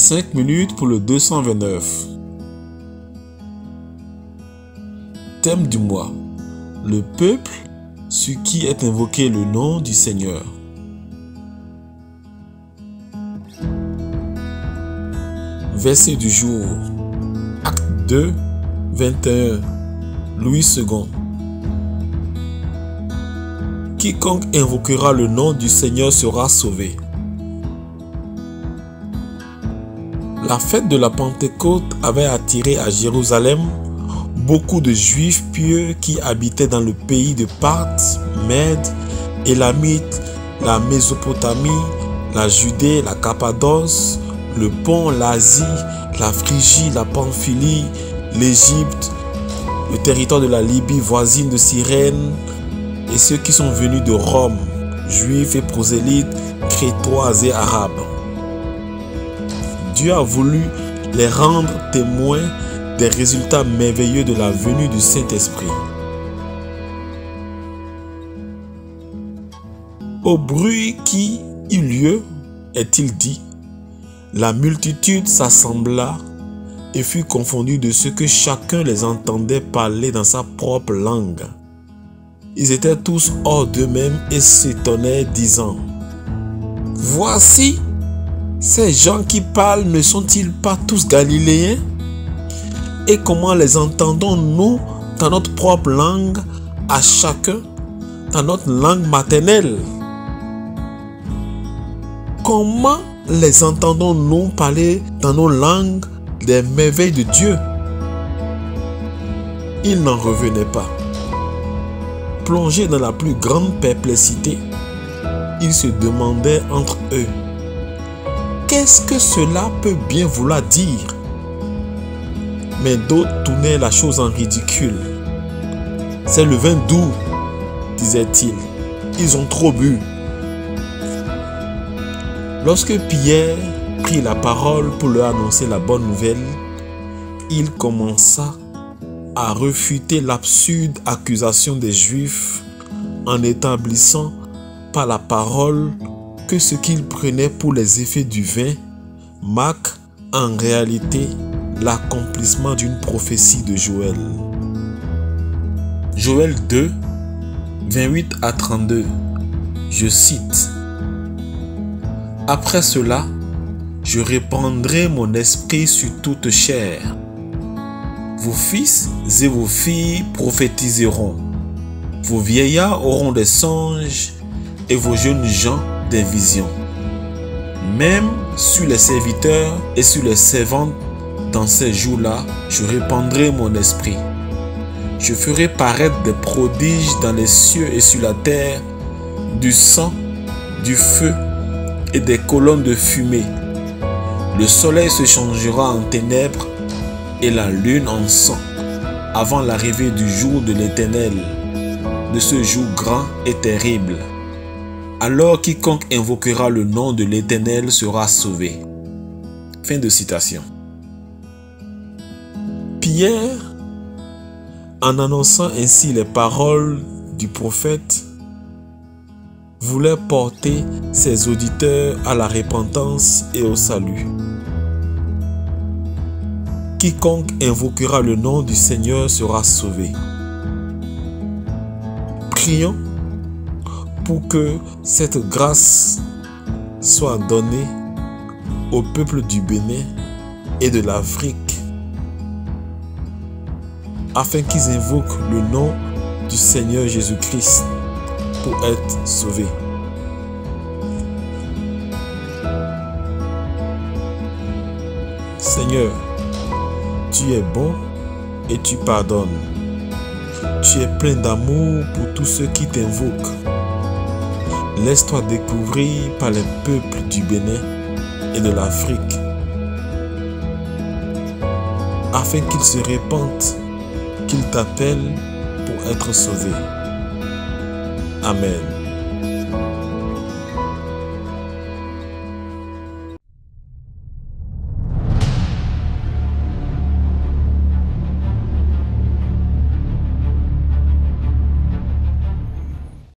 5 minutes pour le 229. Thème du mois. Le peuple sur qui est invoqué le nom du Seigneur. Verset du jour. Acte 2, 21. Louis II. Quiconque invoquera le nom du Seigneur sera sauvé. La fête de la Pentecôte avait attiré à Jérusalem beaucoup de Juifs pieux qui habitaient dans le pays de Parthe, Mède, Élamite, la Mésopotamie, la Judée, la Cappadoce, le Pont, l'Asie, la Phrygie, la Pamphylie, l'Égypte, le territoire de la Libye voisine de Cyrène, et ceux qui sont venus de Rome, Juifs et prosélytes, Crétois et Arabes. Dieu a voulu les rendre témoins des résultats merveilleux de la venue du Saint-Esprit. Au bruit qui eut lieu, est-il dit, la multitude s'assembla et fut confondue de ce que chacun les entendait parler dans sa propre langue. Ils étaient tous hors d'eux-mêmes et s'étonnaient, disant, « Voici, ces gens qui parlent ne sont-ils pas tous galiléens? Et comment les entendons-nous dans notre propre langue, à chacun, dans notre langue maternelle? Comment les entendons-nous parler dans nos langues des merveilles de Dieu? » Ils n'en revenaient pas. Plongés dans la plus grande perplexité, ils se demandaient entre eux, « Qu'est-ce que cela peut bien vouloir dire ?» Mais d'autres tournaient la chose en ridicule. « C'est le vin doux, disaient-ils, ils ont trop bu. » Lorsque Pierre prit la parole pour leur annoncer la bonne nouvelle, il commença à réfuter l'absurde accusation des Juifs en établissant par la parole que ce qu'ils prenaient pour les effets du vin marque en réalité l'accomplissement d'une prophétie de Joël. Joël 2, 28 à 32. Je cite. « Après cela, je répandrai mon esprit sur toute chair. Vos fils et vos filles prophétiseront. Vos vieillards auront des songes et vos jeunes gens des visions. Même sur les serviteurs et sur les servantes, dans ces jours-là, je répandrai mon esprit. Je ferai paraître des prodiges dans les cieux et sur la terre, du sang, du feu et des colonnes de fumée. Le soleil se changera en ténèbres et la lune en sang, avant l'arrivée du jour de l'Éternel, de ce jour grand et terrible. Alors quiconque invoquera le nom de l'Éternel sera sauvé. » Fin de citation. Pierre, en annonçant ainsi les paroles du prophète, voulait porter ses auditeurs à la repentance et au salut. Quiconque invoquera le nom du Seigneur sera sauvé. Prions pour que cette grâce soit donnée au peuple du Bénin et de l'Afrique, afin qu'ils invoquent le nom du Seigneur Jésus-Christ pour être sauvés. Seigneur, tu es bon et tu pardonnes. Tu es plein d'amour pour tous ceux qui t'invoquent. Laisse-toi découvrir par les peuples du Bénin et de l'Afrique, afin qu'ils se repentent, qu'ils t'appellent pour être sauvés. Amen.